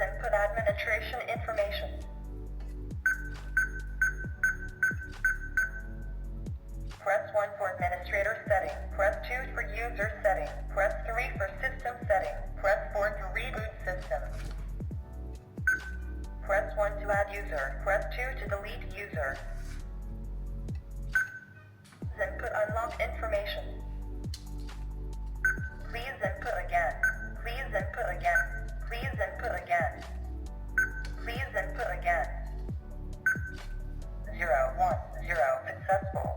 Input administration information. Press 1 for administrator setting. Press 2 for user setting. Press 3 for system setting. Press 4 to reboot system. Press 1 to add user. Press 2 to delete user. Input unlock information. Please input again. Please input again. Please input again. Please input again. 010 successful.